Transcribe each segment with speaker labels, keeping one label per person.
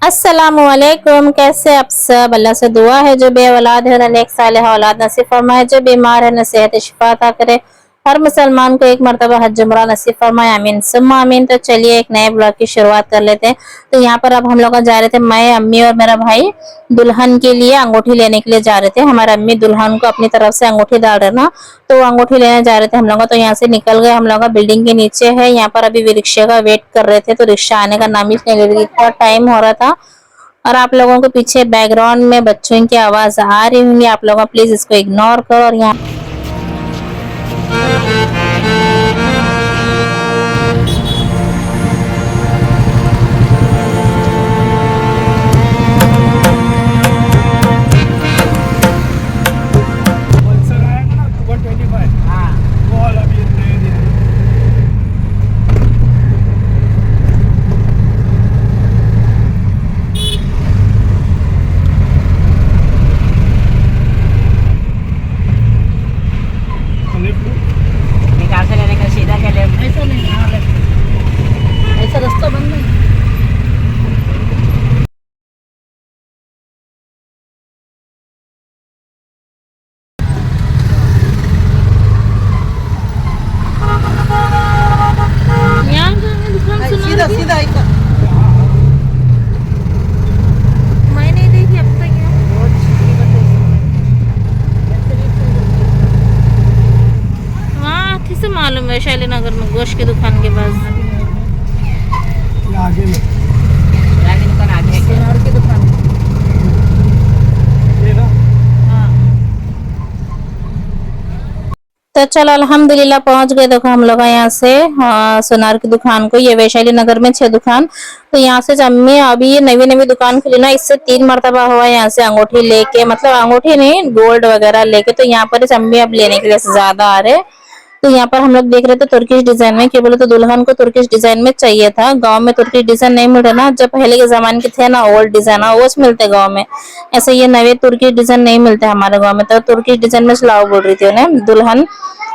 Speaker 1: अस्सलामुअलैकुम। कैसे आप सब? अल्लाह से दुआ है जो बे औलाद है नेक सालेह औलाद नसीब फरमाए, जो बीमार है न सेहत शिफा अता करे। हर मुसलमान को एक मरतबा हज उम्रा नसीब फरमाए, आमीन सुम्मा आमीन। तो चलिए एक नए ब्लॉग की शुरुआत कर लेते हैं। तो यहाँ पर अब हम लोग जा रहे थे, मैं, अम्मी और मेरा भाई दुल्हन के लिए अंगूठी लेने के लिए जा रहे थे। हमारे अम्मी दुल्हन को अपनी तरफ से अंगूठी डाल रहे ना, तो अंगूठी लेने जा रहे थे हम लोग। तो यहाँ से निकल गए हम लोग, बिल्डिंग के नीचे है। यहाँ पर अभी रिक्शे का वेट कर रहे थे, तो रिक्शा आने का नाम ही नहीं ले रही, इतना टाइम हो रहा था। और आप लोगों को पीछे बैकग्राउंड में बच्चों की आवाज आ रही होंगी, आप लोगों प्लीज इसको इग्नोर करो। और यहाँ मालूम वैशाली नगर में गोश्त की दुकान के पास आगे में दुकान आगे सोनार की दुकान तो चलो अल्हम्दुलिल्लाह पहुंच गए। देखो हम लोग यहाँ से सोनार की दुकान को, ये वैशाली नगर में 6 दुकान। तो यहाँ से अम्मी अभी ये नवी नवी दुकान खुली ना, इससे 3 मरतबा हुआ यहाँ से अंगूठी लेके, मतलब अंगूठी नहीं गोल्ड वगैरह लेके। तो यहाँ पर अम्मी अब लेने के लिए ज्यादा आ रहे। तो यहाँ पर हम लोग देख रहे थे तुर्किश डिजाइन में, क्या बोले तो दुल्हन को तुर्किश डिजाइन में चाहिए था। गांव में तुर्किश डिजाइन नहीं मिल रहा ना, जब पहले के जमाने के थे ना ओल्ड डिजाइन वो मिलते गांव में। ऐसे ये नए तुर्किश डिजाइन नहीं मिलते हमारे गांव में। तो तुर्किश डिजाइन में सिलाओ बोल रही थी उन्हें दुल्हन,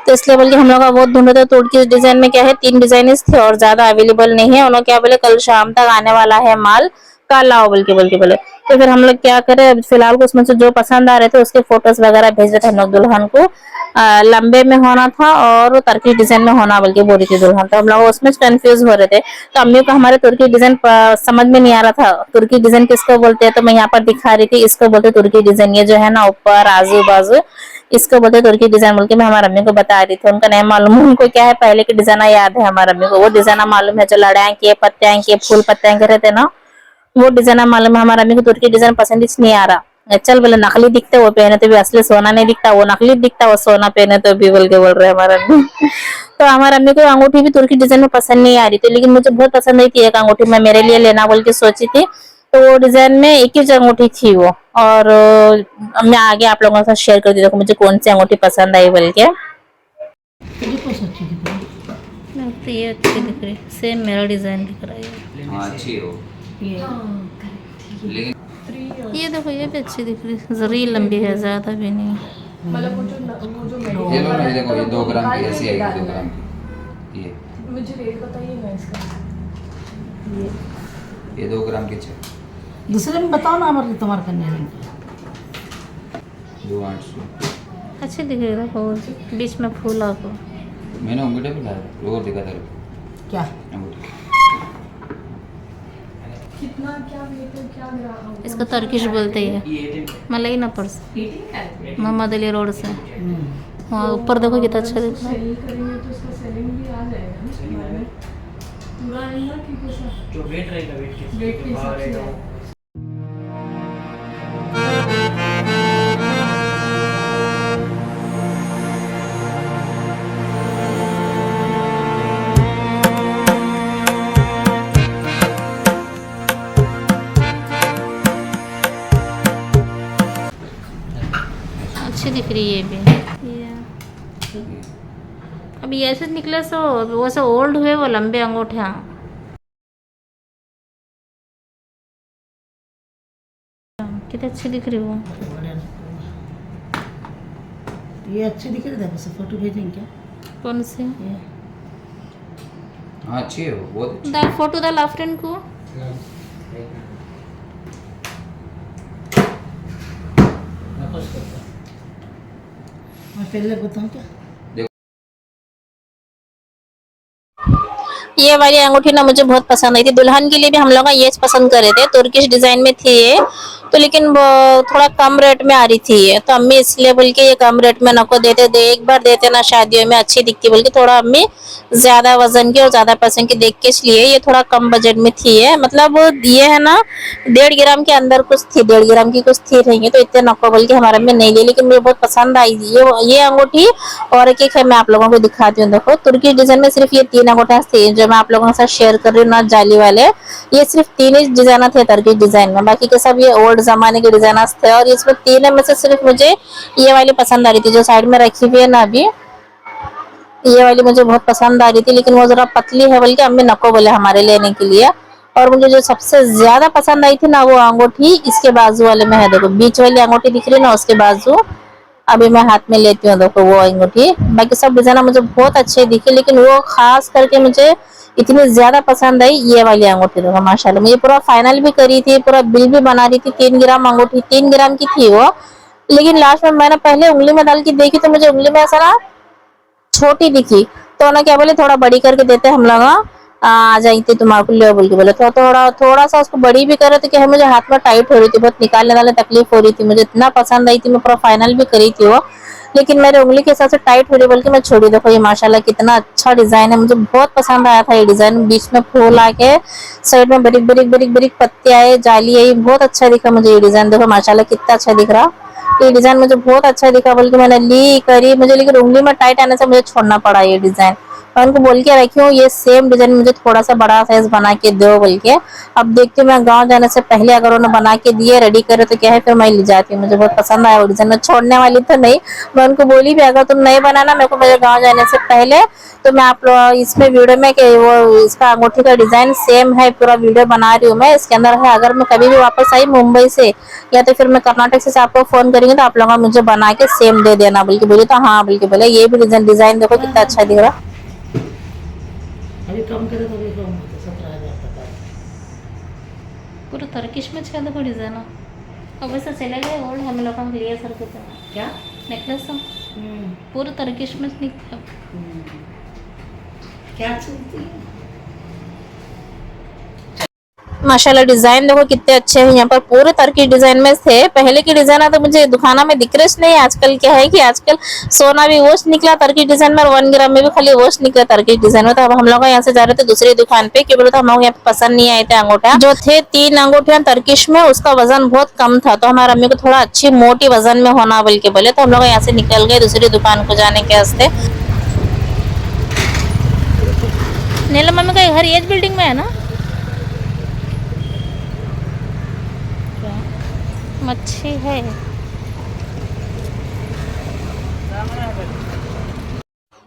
Speaker 1: तो इसलिए बोल के हम लोग का बहुत ढूंढे थे। तुर्किश डिजाइन में क्या है 3 डिजाइन थे और ज्यादा अवेलेबल नहीं है। उन्होंने क्या बोले कल शाम तक आने वाला है माल, कल लाओ बोल के बोले। तो फिर हम लोग क्या करें, फिलहाल को उसमें से जो पसंद आ रहे थे उसके फोटोज वगैरह भेज रहे थे हम लोग दुल्हन को। लंबे में होना था और तुर्की डिजाइन में होना बोल के बोल रही थी दुल्हन। तो हम लोग उसमें कंफ्यूज हो रहे थे। तो अम्मी को हमारे तुर्की डिजाइन समझ में नहीं आ रहा था, तुर्की डिजाइन किसको बोलते हैं। तो मैं यहाँ पर दिखा रही थी, इसको बोलते तुर्की डिजाइन, ये जो है ना ऊपर आजू बाजू, इसको बोलते तुर्की डिजाइन बोल के मैं हमारे अम्मी को बता रही थी। उनका नहीं मालूम, उनको क्या है पहले के डिजाइन याद है हमारे अम्मी को, वो डिजाइन मालूम है जो लड़ाई के पत्तियां के फूल पत्तियां के रहते ना, वो डिजाइन मालूम है। हमारे अम्मी को तुर्की डिजाइन पसंद नहीं आ रहा। चल बोले नकली दिखते वो पहने तो भी असली सोना नहीं दिखता, वो नकली दिखता वो सोना पहने तो भी बोल के बोल रहे हमारे अम्मी। तो हमारे अम्मी को अंगूठी भी तुर्की डिजाइन में पसंद नहीं आ रही थी, लेकिन मुझे बहुत पसंद आई थी एक अंगूठी, मैं मेरे लिए लेना बोल के सोची थी। तो वो डिजाइन में एक ही अंगूठी थी वो। और मैं आगे आप लोगों के साथ शेयर कर दी देखो मुझे कौन सी अंगूठी पसंद आई बोल के। ये अच्छी दिख रही, सेम मेरा डिजाइन दिख रहा है। हाँ अच्छी हो लेकिन ये देखो ये भी अच्छी दिख रही, जरी लंबी है ज्यादा भी नहीं। मतलब ये लो ना, ये देखो ये 2 ग्राम की ऐसी आएगी, 2 ग्राम की। ये मुझे रेट बताइए ना इसका। ये 2 ग्राम की चाहिए। दूसरे में बताओ ना हमारे तुम्हारे कन्या ने 2,800 अच्छी दिख रही है, बीच में फूल आपको मैंने अंगूठे भी लाया लोगों दिखा था क्या अंगूठे कितना क्या वेट है क्या ग्राम, इसको तुर्किश बोलते हैं मलाई ना पर्स मोहम्मद अली रोड से। हाँ ऊपर देखो कितना अच्छा दिख रहा है। तो इसका सेलिंग भी आ जाएगा ना पूरा रहेगा कि कैसा जो वेट रहेगा वेट के हिसाब से। अच्छी दिख रही है ये भी। अब ये ऐसे निकले सो वो सब ओल्ड हुए वो लंबे अंगूठे। कितनी अच्छी दिख रही वो, ये अच्छी दिख रही है। फोटो भेजेंगे क्या? कौन सी? हाँ अच्छी है वो बहुत। फोटो डाल फ्रेंड को।
Speaker 2: मैं पहले बताऊँ क्या?
Speaker 1: ये वाली अंगूठी ना मुझे बहुत पसंद आई थी। दुल्हन के लिए भी हम लोग ये पसंद करे थे, तुर्किश डिजाइन में थी ये, तो लेकिन वो थोड़ा कम रेट में आ रही थी ये, तो अम्मी इसलिए बोल के ये कम रेट में नको देते दे, एक बार देते ना शादियों में अच्छी दिखती बोल के थोड़ा अम्मी ज्यादा वजन की और ज्यादा पसंद की देख के, इसलिए ये थोड़ा कम बजट में थी है। मतलब ये है ना 1.5 ग्राम के अंदर कुछ थी, 1.5 ग्राम की कुछ थी नहीं है, तो इतने नको बोल के हमारे में नहीं ली, लेकिन मुझे बहुत पसंद आई ये अंगूठी। और एक है मैं आप लोगों को दिखाती हूँ, देखो तुर्की डिजाइन में सिर्फ ये 3 अंगूठा थे जो मैं आप लोगों के साथ शेयर कर रही हूँ ना, जाली वाले। ये सिर्फ 3 ही डिजाइन थे तुर्की डिजाइन में, बाकी के सब ये ओल्ड जमाने के डिजाइन थे। और इसमें 3 में से सिर्फ मुझे ये वाली पसंद आ रही थी जो साइड में रखी हुई है ना अभी, ये वाली मुझे बहुत पसंद आ रही थी, लेकिन वो जरा पतली है बल्कि अम्मी नको बोले हमारे लेने के लिए। और मुझे जो सबसे ज्यादा पसंद आई थी ना वो अंगूठी इसके बाजू वाले में है, देखो बीच वाली अंगूठी दिख रही है ना उसके बाजू, अभी मैं हाथ में लेती हूँ देखो वो अंगूठी। बाकी सब डिजाइन मुझे बहुत अच्छे दिखे, लेकिन वो खास करके मुझे इतनी ज्यादा पसंद आई ये वाली अंगूठी, देखो माशाल्लाह मुझे पूरा फाइनल भी करी थी, पूरा बिल भी बना रही थी। 3 ग्राम अंगूठी, 3 ग्राम की थी वो, लेकिन लास्ट में मैंने पहले उंगली में डाल के देखी तो मुझे उंगली में ऐसा ना छोटी दिखी, तो ना क्या बोले थोड़ा बड़ी करके देते हम लोग, आ जाई थी तुम्हारे को ले बोल के बोले, तो थोड़ा थोड़ा सा उसको बड़ी भी करे तो क्या है मुझे हाथ में टाइट हो रही थी, बहुत निकालने वाले तकलीफ हो रही थी। मुझे इतना पसंद आई थी, मैं पूरा फाइनल भी करी थी वो, लेकिन मेरे उंगली के हिसाब से टाइट हो रही बल्कि मैं छोड़ी। देखो ये माशाल्लाह कितना अच्छा डिजाइन है, मुझे बहुत पसंद आया था ये डिजाइन, बीच में फूल आके साइड में बरीक बरीक बरीक बरीक पत्ते आए, जाली आई, बहुत अच्छा दिखा मुझे ये डिजाइन। देखो माशाल्लाह कितना अच्छा दिख रहा, ये डिजाइन मुझे बहुत अच्छा दिखा बल्कि मैंने ली करी मुझे, लेकिन उंगली में टाइट आने से मुझे छोड़ना पड़ा ये डिजाइन। मैं उनको बोल के रखी हूँ ये सेम डिजाइन मुझे थोड़ा सा बड़ा साइज बना के दो बोल के। अब देखती हूँ मैं गाँव जाने से पहले अगर उन्होंने बना के दिए रेडी करे तो क्या है फिर मैं ले जाती हूँ, मुझे बहुत पसंद आया वो डिजाइन, मैं छोड़ने वाली तो नहीं। मैं उनको बोली भी अगर तुम नहीं बनाना मेरे को मेरे गाँव जाने से पहले, तो मैं आप लोग इसमें वीडियो में कि वो इसका अंगूठी का डिजाइन सेम है पूरा वीडियो बना रही हूँ मैं, इसके अंदर है। अगर मैं कभी भी वापस आई मुंबई से या तो फिर मैं कर्नाटक से आपको फोन करेंगे तो आप लोग मुझे बना के सेम दे देना बोल के बोली, तो हाँ बोल के बोले। ये भी डिजाइन देखो
Speaker 2: हाँ
Speaker 1: कितना
Speaker 2: हाँ
Speaker 1: अच्छा दिख रहा।
Speaker 2: अभी कम करे तो अभी कम होता 17,000 तक आ।
Speaker 1: पूरा तर्किश में छेद को डिजाइन अब वैसे चले गए ओल्ड हम लोग हम लिए सर के
Speaker 2: क्या?
Speaker 1: नेकलेस पूरा तर्किश में
Speaker 2: क्या चलती है?
Speaker 1: माशाल्लाह डिजाइन देखो कितने अच्छे हैं, यहाँ पर पूरे तरकी डिजाइन में थे। पहले की डिजाइन तो मुझे दुकाना में दिख रही नहीं, आजकल क्या है कि आजकल सोना भी वोश निकला तरकी डिजाइन में और 1 ग्राम में भी खाली वोश निकला तरकी डिजाइन में। तो अब हम लोग यहाँ से जा रहे थे दूसरी दुकान पे, क्यों बोले तो हम लोग यहाँ पे पसंद नहीं आए थे अंगूठा जो थे 3 अंगूठियां तर्किश में, उसका वजन बहुत कम था, तो हमारे अम्मी को थोड़ा अच्छी मोटी वजन में होना बोल के बोले, तो हम लोग यहाँ से निकल गए दूसरी दुकान को जाने के वास्ते। नीलम मम्मी का घर ये बिल्डिंग में है ना, मच्छी है।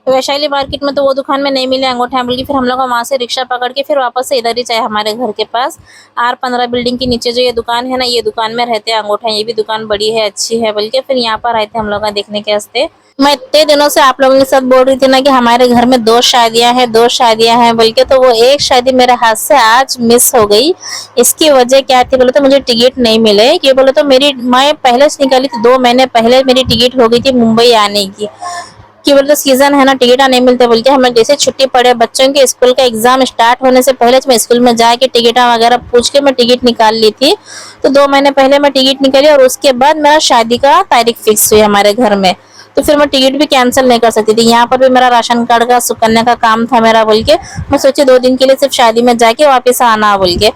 Speaker 1: वैशाली मार्केट में तो वो दुकान में नहीं मिले अंगूठे बल्कि फिर हम लोग वहां से रिक्शा पकड़ के फिर वापस से इधर ही चाहे हमारे घर के पास R15 बिल्डिंग के नीचे जो ये दुकान है ना, ये दुकान में रहते हैं अंगूठे, ये भी दुकान बड़ी है अच्छी है बल्कि फिर यहाँ पर आए थे हम लोग देखने के वास्ते। मैं इतने दिनों से आप लोगों के साथ बोल रही थी ना कि हमारे घर में 2 शादियां हैं 2 शादियां हैं बल्कि, तो वो एक शादी मेरे हाथ से आज मिस हो गई। इसकी वजह क्या थी बोले तो मुझे टिकट नहीं मिले, ये बोले तो मेरी मैं पहले से निकाली थी 2 महीने पहले मेरी टिकट हो गई थी मुंबई आने की, कि बोलते सीजन है ना टिकट नहीं मिलते बोल के। हमें जैसे छुट्टी पड़े बच्चों के स्कूल का एग्जाम स्टार्ट होने से पहले मैं स्कूल में जाके टिकट वगैरह पूछ के मैं टिकट निकाल ली थी, तो 2 महीने पहले मैं टिकट निकाली और उसके बाद मेरा शादी का तारीख फिक्स हुई हमारे घर में, तो फिर मैं टिकट भी कैंसिल नहीं कर सकती थी। यहाँ पर भी मेरा राशन कार्ड का सुकन्या का काम था मेरा बोल के, मैं सोची 2 दिन के लिए सिर्फ शादी में जाके वापस आना बोल के,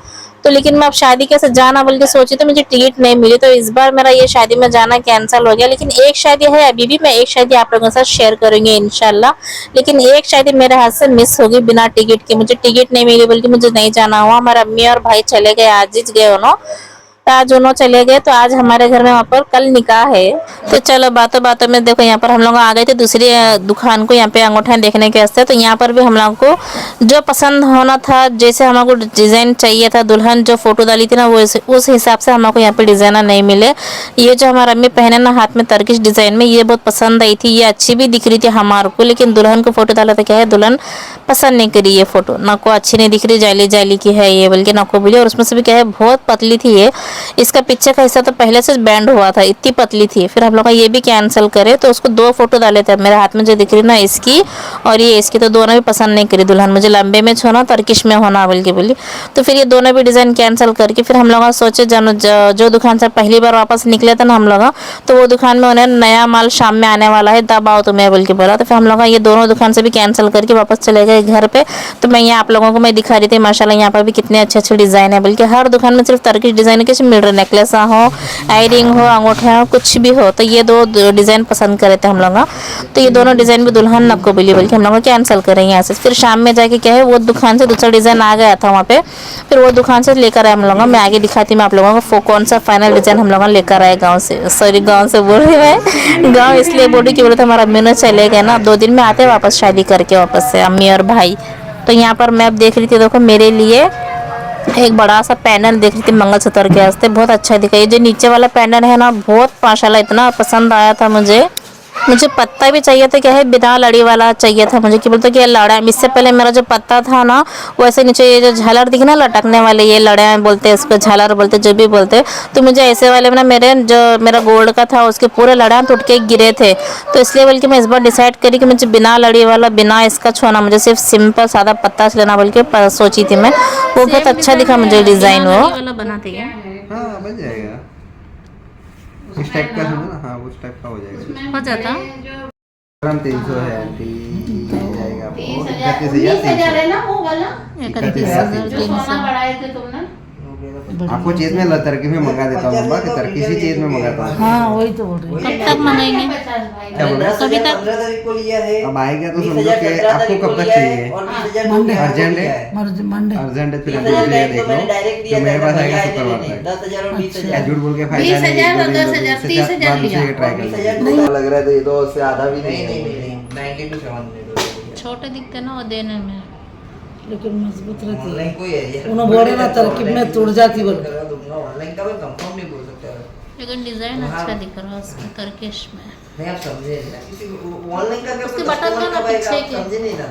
Speaker 1: तो लेकिन मैं अब शादी कैसे जाना बोल के सोची तो मुझे टिकट नहीं मिली, तो इस बार मेरा ये शादी में जाना कैंसिल हो गया। लेकिन एक शादी है अभी भी, मैं एक शादी आप लोगों के साथ शेयर करूंगी इंशाल्लाह, लेकिन एक शादी मेरे हाथ से मिस होगी बिना टिकट के, मुझे टिकट नहीं मिली बल्कि मुझे नहीं जाना हुआ। हमारे अम्मी और भाई चले गए, आज ही गए उन्होंने, तो आज दोनों चले गए, तो आज हमारे घर में वहाँ पर कल निकाह है। तो चलो बातों बातों में देखो यहाँ पर हम लोग आ गए थे दूसरी दुकान को यहाँ पे अंगूठा देखने के वास्ते, तो यहाँ पर भी हम लोगों को जो पसंद होना था, जैसे हमको डिजाइन चाहिए था, दुल्हन जो फोटो डाली थी ना वो उस हिसाब से हमको यहाँ पे डिजाइनर नहीं मिले। ये जो हमारा अम्मी पहने ना हाथ में तर्किश डिजाइन में, ये बहुत पसंद आई थी, ये अच्छी भी दिख रही थी हमारे को, लेकिन दुल्हन को फोटो डाला था क्या है दुल्हन पसंद नहीं करी ये फोटो, ना को अच्छी नहीं दिख रही, जाली जाली की है ये बल्कि ना को बोली, और उसमें से भी क्या है बहुत पतली थी ये, इसका पीछे का हिस्सा तो पहले से बैंड हुआ था, इतनी पतली थी। फिर हम लोग ये भी कैंसिल करे तो उसको 2 फोटो डाले थे मेरे हाथ में जो दिख रही ना, इसकी और ये इसकी, तो दोनों भी पसंद नहीं करी दुल्हन, मुझे लंबे में छोना तर्किश में होना बोल के बोली। तो फिर ये दोनों भी डिज़ाइन कैंसिल करके फिर हम लोग सोचे जो दुकान से पहली बार वापस निकले थे ना हम लोग, तो वो दुकान में उन्हें नया माल शाम में आने वाला है, तब आओ तुम्हें बोल के बोला। तो फिर हम लोग ये दोनों दुकान से भी कैंसिल करके वापस चले गए घर पे। तो मैं यहाँ आप लोगों को मैं दिखा रही थी माशाल्लाह यहाँ पर भी कितने अच्छे अच्छे डिज़ाइन है, बल्कि हर दुकान में सिर्फ तर्किश डिज़ाइन के मिल रहे, नेकलेस हो, एयरिंग हो, अंगूठे हो, कुछ भी हो। तो ये 2 डिज़ाइन पसंद करे थे हम लोग, तो ये दोनों डिज़ाइन भी दुल्हन नक्को बोली, बल्कि हम लोग कैंसिल करें यहाँ से। फिर शाम में जाके क्या है वो दुकान से दूसरा डिज़ाइन आ गया था वहाँ पे, फिर वो दुकान से लेकर आए हम लोग। मैं आगे दिखाती मैं आप लोगों को कौन सा फाइनल डिज़ाइन हम लोग लेकर आए गाँव से। सॉरी गाँव से बोल रही मैं, गाँव इसलिए बोली कि बोले थे हमारा अम्मी ने चले गए ना, 2 दिन में आते वापस शादी करके वापस से अम्मी और भाई। तो यहाँ पर मैं अब देख रही थी, देखो मेरे लिए एक बड़ा सा पैनल देख रही थी मंगलसूत्र के वास्ते, बहुत अच्छा दिखा। ये जो नीचे वाला पैनल है ना, बहुत माशाल्लाह इतना पसंद आया था मुझे पत्ता भी चाहिए था, क्या है बिना लड़ी वाला चाहिए था मुझे, कि बोलते कि ये लड़ा है। इससे पहले मेरा जो पत्ता था ना, वैसे नीचे ये जो झालर दिखे ना लटकने वाले, ये लड़े बोलते हैं इसको, झालर बोलते जो भी बोलते, तो मुझे ऐसे वाले में ना मेरा गोल्ड का था उसके पूरे लड़ा टूट के गिरे थे। तो इसलिए बल्कि मैं इस बार डिसाइड करी कि मुझे बिना लड़ी वाला बिना इसका छोना, मुझे सिर्फ सिंपल सादा पत्ता लेना बोल के सोची थी मैं। वो बहुत अच्छा दिखा मुझे डिज़ाइन, वो बनाते हैं।
Speaker 3: हाँ बन जाएगा इस टाइप का है ना, हाँ उस टाइप का हो जाएगा,
Speaker 1: हो जाता
Speaker 3: 300 है आंटी, जाएगा आपको
Speaker 2: 30,000 है ना वो वाला,
Speaker 1: 31,300।
Speaker 2: बढ़ाए थे तुमने।
Speaker 3: आपको चीज में तरकी में मंगा देता हूँ मम्मा, कि तरकी सी चीज में मंगाता हूँ।
Speaker 2: हाँ वही तो बोल रही
Speaker 1: कब तक मंगाएंगे?
Speaker 3: क्या बोल रहे
Speaker 1: कभी तक?
Speaker 4: 15 तारीख को लिया है,
Speaker 3: अब आएगा तो समझो कि आपको कब तक चाहिए, अर्जेंट है,
Speaker 2: मंडे
Speaker 3: अर्जेंट है, फिर अभी देख लो, तो मेरे पास आएगा शुक्रवार तक।
Speaker 4: 10,000 और 20,000
Speaker 3: क्या झूठ बोल के फायदा नहीं,
Speaker 2: 20,000 और 10,000 30,000 लिया।
Speaker 3: ट्राई कर लीजिए, लग रहा है तो ये तो उससे आधा भी नहीं है।
Speaker 4: 90 to 7
Speaker 1: छोटे दिखते ना वो देने में,
Speaker 2: लेकिन मजबूत रहती
Speaker 4: ऑनलाइन
Speaker 2: है।
Speaker 4: कोई है
Speaker 2: उन्होंने बोला ना तरकीब में टूट जाती बोल।
Speaker 4: करा दूंगा, ऑनलाइन का मैं कंफर्म नहीं बोल सकता।
Speaker 1: लेकिन डिज़ाइन अच्छा दिख रहा है उसमें तर्किश में।
Speaker 4: नहीं आप समझे ना, किसी को ऑनलाइन का क्या
Speaker 1: उसके
Speaker 4: पता,
Speaker 1: बटन
Speaker 4: कस्टमर
Speaker 1: तो ना
Speaker 4: कब आएगा,
Speaker 1: पीछे
Speaker 4: आप
Speaker 1: के।
Speaker 4: समझे नहीं ना।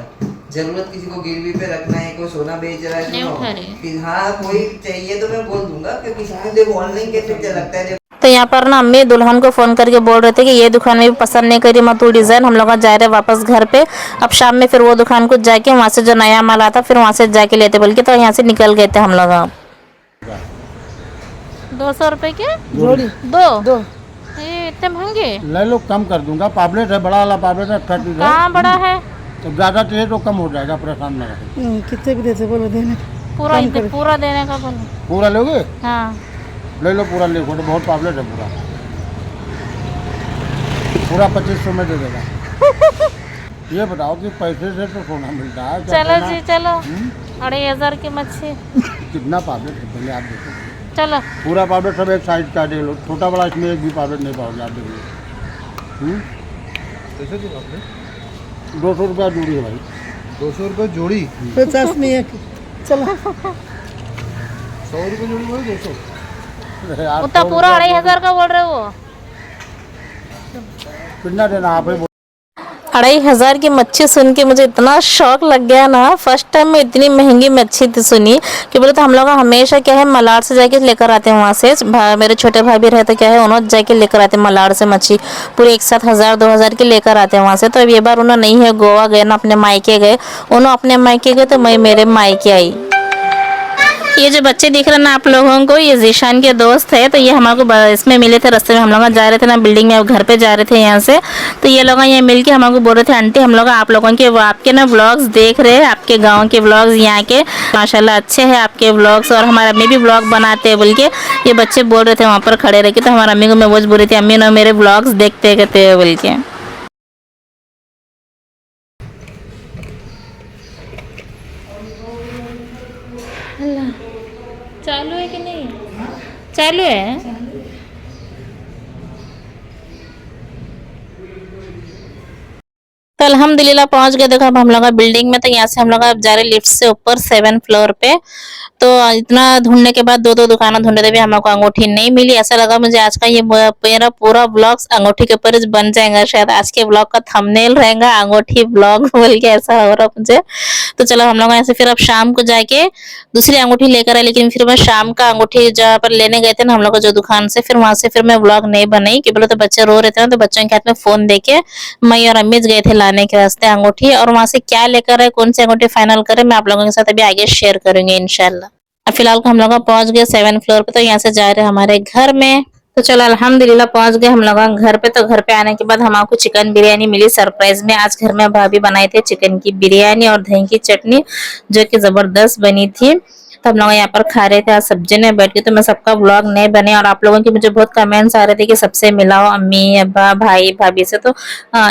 Speaker 4: जरूरत किसी को गिरवी पे रखना है, कोई सोना बेच रहा है,
Speaker 1: नहीं
Speaker 4: सुनो,
Speaker 1: उठा रही।
Speaker 4: कि हाँ कोई चाहिए तो मैं बोल दूंगा, क्योंकि किसी देखो ऑनलाइन कैसे लगता है।
Speaker 1: तो यहाँ पर ना अम्मी दुल्हन को फ़ोन करके बोल रहे थे कि ये दुकान में भी पसंद नहीं करी मत तू डिज़ाइन, हम लोग जा रहे वापस घर पे। अब शाम में फिर वो दुकान को जाके वहाँ से जो नया माल आता फिर वहाँ से जाके लेते बोल के, तो यहाँ से निकल गए थे हम लोग। 200 रुपए के
Speaker 2: जोड़ी
Speaker 1: दो ये इतने महंगे?
Speaker 5: ले लो, कम कर दूंगा। पापलेट है, बड़ा वाला पापलेट है, 30 है।
Speaker 1: कहाँ बड़ा है?
Speaker 5: तो ज़्यादा चाहिए तो कम हो जाएगा, परेशान न रहे।
Speaker 2: कितने भी देते बोलो देने।
Speaker 1: पूरा देने का बोलो।
Speaker 5: पूरा लोगे?
Speaker 1: हाँ
Speaker 5: ले लो पूरा, ले तो बहुत पापलेट है पूरा 2500 में दे देगा। ये बताओ कि पैसे से तो सोना मिलता है, क्या
Speaker 1: चलो
Speaker 5: करना?
Speaker 1: जी चलो, 2,500 की मच्छी।
Speaker 5: कितना पापलेट है पहले आप देखो।
Speaker 1: चलो
Speaker 5: पूरा पापलेट सब एक साइज का दे लो, छोटा बड़ा इसमें एक भी पापलेट नहीं पाओगे आप देखिए।
Speaker 3: कैसे दी आपने?
Speaker 5: 200 रुपया जोड़ी है भाई।
Speaker 3: 200 रुपये जोड़ी,
Speaker 2: 50 में एक। चलो
Speaker 3: 100 रुपये जोड़ी बोले 200।
Speaker 5: यार,
Speaker 1: उतना
Speaker 5: 100
Speaker 1: पूरा
Speaker 5: रुपया
Speaker 1: 2,500 का बोल रहे हो?
Speaker 5: कितना देना आप ही
Speaker 1: 2,500 की मच्छी सुन के मुझे इतना शौक लग गया ना। फर्स्ट टाइम मैं इतनी महंगी मच्छी थी सुनी कि बोले तो हम लोग हमेशा क्या है मलाड से जाके लेकर आते हैं, वहाँ से मेरे छोटे भाई भी रहते क्या है उन्होंने जाके लेकर आते हैं मलाड से मच्छी, पूरे एक साथ 1,000-2,000 की लेकर आते हैं वहाँ से। तो अब ये बार उन्होंने नहीं है, गोवा गए ना अपने मायके गए, उन्होंने अपने मायके गए तो मैं मेरे मायके आई। ये जो बच्चे दिख रहे हैं ना आप लोगों को, ये जीशान के दोस्त है। तो ये हमारे को इसमें मिले थे, रास्ते में हम लोग जा रहे थे ना बिल्डिंग में, घर पे जा रहे थे यहाँ से। तो ये लोग यहाँ मिल के हमारे को बोल रहे थे आंटी हम लोग आप लोगों के आपके ना व्लॉग्स देख रहे हैं, आपके गांव के व्लॉग्स यहाँ के माशाल्लाह अच्छे हैं आपके व्लॉग्स, और हमारा अम्मी भी व्लॉग बनाते हैं बोल के ये बच्चे बोल रहे थे वहाँ पर खड़े रह के। तो हमारा अम्मी को मैं वो बोल रही थी अम्मी ना मेरे व्लॉग्स देखते कहते हैं बोल के। चालू है कि नहीं? चालू है। तो अल्हम्दुलिल्लाह पहुंच गए। देखो अब हम लोग बिल्डिंग में, तो यहाँ से हम लोग अब जा रहे लिफ्ट से ऊपर 7 फ्लोर पे। तो तो इतना ढूंढने के बाद दो दुकानें ढूंढे थे भी हम लोग को अंगूठी नहीं मिली। ऐसा लगा मुझे आज का ये मेरा पूरा ब्लॉग अंगूठी के ऊपर बन जाएगा, शायद आज के ब्लॉग का थंबनेल रहेगा अंगूठी ब्लॉग बोल के, ऐसा हो रहा मुझे। तो चलो हम लोग ऐसे फिर अब शाम को जाके दूसरी अंगूठी लेकर आए, लेकिन फिर मैं शाम का अंगूठी जहाँ पर लेने गए थे ना हम लोग को जो दुकान से, फिर वहां से फिर मैं ब्लॉग नहीं बनाई कि बोले तो बच्चे रो रहे थे ना, तो बच्चों के हाथ में फोन देके मैं और अम्मी गए थे लाने के रास्ते अंगूठी, और वहां से क्या लेकर आए, कौन सी अंगूठी फाइनल करे, मैं आप लोगों के साथ अभी आगे शेयर करूंगी इंशाल्लाह। अब फिलहाल को हम लोग पहुंच गए 7th फ्लोर पे, तो यहाँ से जा रहे हैं हमारे घर में। तो चलो अल्हम्दुलिल्लाह पहुंच गए हम लोग घर पे। तो घर पे आने के बाद हमको चिकन बिरयानी मिली सरप्राइज में। आज घर में भाभी बनाए थे चिकन की बिरयानी और दही की चटनी, जो कि जबरदस्त बनी थी। तो हम लोग यहाँ पर खा रहे थे आज सब्जी ने बैठ के। तो मैं सबका ब्लॉग नहीं बने, और आप लोगों की मुझे बहुत कमेंट्स आ रहे थे कि सबसे मिलाओ, अम्मी अब्बा भाई भाभी से। तो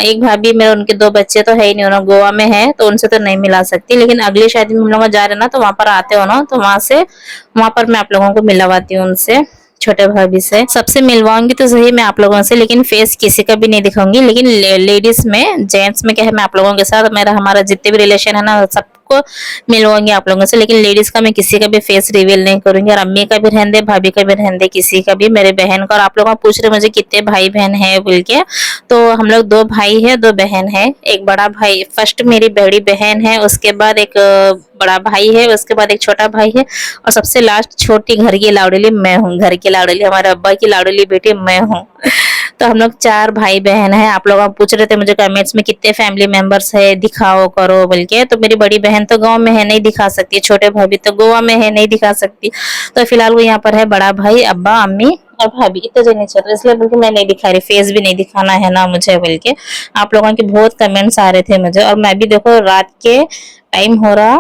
Speaker 1: एक भाभी मेरे, उनके 2 बच्चे तो है ही नहीं, उन्होंने गोवा में है, तो उनसे तो नहीं मिला सकती, लेकिन अगली शादी में हम लोग जा रहे ना, तो वहां पर आते हो ना, तो वहां पर मैं आप लोगों को मिलवाती हूँ उनसे, छोटे भाभी से। सबसे मिलवाऊंगी तो सही मैं आप लोगों से, लेकिन फेस किसी का भी नहीं दिखाऊंगी। लेकिन लेडीज में, जेंट्स में क्या है, मैं आप लोगों के साथ हमारा जितने भी रिलेशन है ना सबको मिलवाऊंगी आप लोगों से, लेकिन लेडीज का मैं किसी का भी फेस रिवील नहीं करूंगी। और अम्मी का भी रहने दे, भाभी का भी रहने दे, किसी का भी, मेरे बहन का। और आप लोग पूछ रहे मुझे कितने भाई बहन है बोल के, तो हम लोग 2 भाई है 2 बहन है। एक बड़ा भाई, फर्स्ट मेरी बड़ी बहन है, उसके बाद एक बड़ा भाई है, उसके बाद एक छोटा भाई है, और सबसे लास्ट छोटी घर की लाडली मैं हूँ। घर की लाडली, हमारे अब्बा की लाडली बेटी मैं हूँ। तो हम लोग 4 भाई बहन हैं। आप लोग पूछ रहे थे मुझे कमेंट्स में कितने फैमिली मेंबर्स है, दिखाओ करो बोल के। तो मेरी बड़ी बहन तो गांव में है, नहीं दिखा सकती, छोटे भाभी तो गोवा में है, नहीं दिखा सकती। तो फिलहाल वो यहाँ पर है बड़ा भाई, अब्बा अम्मी और भाभी, इतने जने चल रहे, इसलिए बल्कि मैं नहीं दिखा रही, फेस भी नहीं दिखाना है ना मुझे बोल के। आप लोगों के बहुत कमेंट्स आ रहे थे मुझे। और मैं भी देखो रात के टाइम हो रहा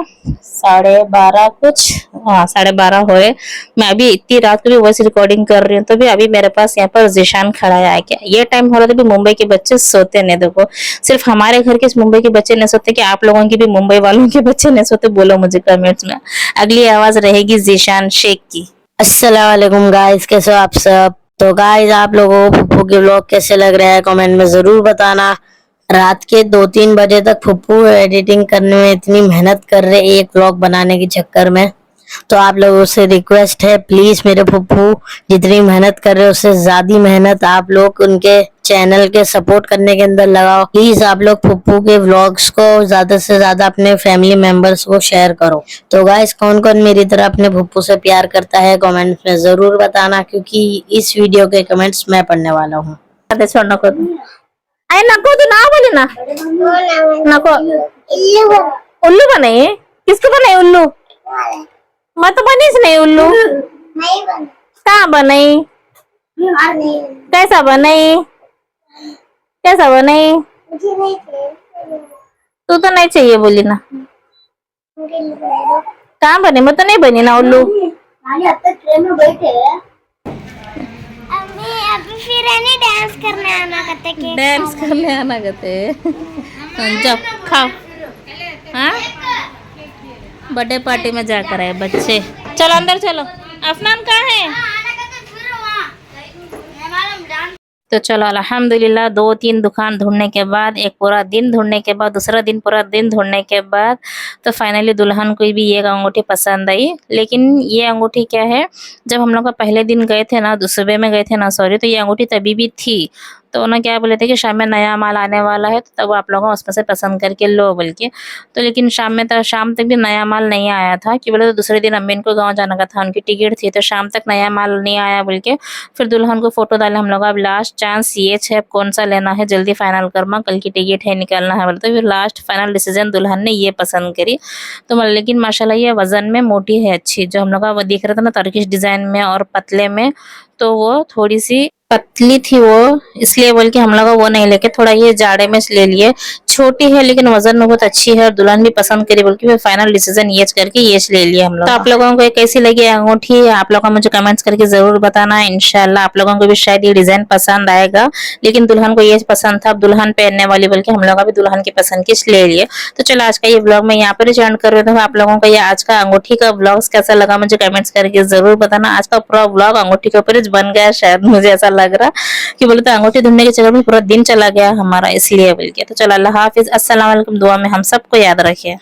Speaker 1: 12:30 कुछ, हाँ 12:30 हो रहे, मैं अभी इतनी रात को भी वॉइस रिकॉर्डिंग कर रही हूँ। तो भी अभी मेरे पास यहाँ पर जीशान खड़ा है क्या, ये टाइम हो रहा था भी मुंबई के बच्चे सोते नहीं। देखो सिर्फ हमारे घर के मुंबई के बच्चे नहीं सोते, कि आप लोगों की भी मुंबई वालों के बच्चे नहीं सोते, बोलो मुझे कमेंट्स में। अगली आवाज रहेगी जीशान शेख की।
Speaker 6: अस्सलाम वालेकुम गाइस, कैसे हो आप सब। तो गाइस आप लोगों को फुप्पू के व्लॉग कैसे लग रहा है कमेंट में जरूर बताना। रात के 2-3 बजे तक फुप्पू एडिटिंग करने में इतनी मेहनत कर रहे एक व्लॉग बनाने के चक्कर में। तो आप लोगों से रिक्वेस्ट है, प्लीज मेरे फुप्पू जितनी मेहनत कर रहे हो उससे ज्यादा मेहनत आप लोग उनके चैनल के सपोर्ट करने के अंदर लगाओ। प्लीज आप लोग फुप्पू के व्लॉग्स को ज्यादा से ज्यादा अपने फैमिली मेंबर्स को शेयर करो। तो गाइस कौन कौन मेरी तरह अपने फुप्पू से प्यार करता है कमेंट्स में जरूर बताना, क्योंकि इस वीडियो के कमेंट्स मैं पढ़ने वाला हूँ।
Speaker 1: नको तू ना बोले ना, नको उल्लू बनाए, किसको बनाए उल्लू, मैं तो बनीस नहीं उल्लू, कहाँ बनाई, कैसा बनाई, कैसा बनाई, तू तो नहीं चाहिए बोली ना, कहाँ बने, मैं तो नहीं बनी ना उल्लू।
Speaker 7: अभी फिर है नहीं डांस करने आना कहते के
Speaker 1: डांस करने आना कहते जब खाओ, हाँ बर्थडे पार्टी में जाकर आए बच्चे। चलो अंदर चलो, अफनान कहाँ है। तो चलो अल्हम्दुलिल्लाह 2-3 दुकान ढूंढने के बाद, एक पूरा दिन ढूंढने के बाद, दूसरा दिन पूरा दिन ढूंढने के बाद, तो फाइनली दुल्हन को भी ये अंगूठी पसंद आई। लेकिन ये अंगूठी क्या है, जब हम लोग पहले दिन गए थे ना, सुबह में गए थे ना सॉरी, तो ये अंगूठी तभी भी थी। तो उन्होंने क्या बोले थे कि शाम में नया माल आने वाला है, तो तब आप लोगों उसमें से पसंद करके लो बोल के। तो लेकिन शाम तक भी नया माल नहीं आया था, कि बोले तो दूसरे दिन अम्मी को गाँव जाने का था, उनकी टिकट थी, तो शाम तक नया माल नहीं आया बोल के। फिर दुल्हन को फोटो डाले हम लोग, अब लास्ट चांस ये है, कौन सा लेना है जल्दी फाइनल करमा, कल की टिकट है निकलना है बोलते। फिर लास्ट फाइनल डिसीजन दुल्हन ने ये पसंद करी। तो लेकिन माशाल्लाह ये वजन में मोटी है अच्छी, जो हम लोग वो दिख रहा था ना टर्किश डिजाइन में और पतले में, तो वो थोड़ी सी पतली थी वो, इसलिए बोल के हम लोग वो नहीं लेके थोड़ा ये जाड़े में ले लिए। छोटी है लेकिन वजन में बहुत अच्छी है, और दुल्हन भी पसंद करी बोल के फाइनल डिसीजन ये करके ये ले लिए हम लोग। तो आप लोगों को ये कैसी लगी अंगूठी, आप लोगों को मुझे कमेंट्स करके जरूर बताना। इंशाल्लाह आप लोगों को भी शायद ये डिजाइन पसंद आएगा, लेकिन दुल्हन को ये पसंद था, अब दुल्हन पहनने वाली बोल के हम लोग भी दुल्हन की पसंद की ले लिए। तो चलो आज का ये ब्लॉग मैं यहाँ पर एंड कर रही हूँ। आप लोगों को ये आज का अंगूठी का ब्लॉग कैसा लगा मुझे कमेंट्स करके जरूर बताना। आज का पूरा ब्लॉग अंगूठी के ऊपर बन गया, शायद मुझे ऐसा लग रहा कि बोले तो अंगूठी ढूंढने के चक्कर में पूरा दिन चला गया हमारा, इसलिए बोल के। तो चलो अल्लाह हाफिज, अस्सलाम वालेकुम, दुआ में हम सबको याद रखिए।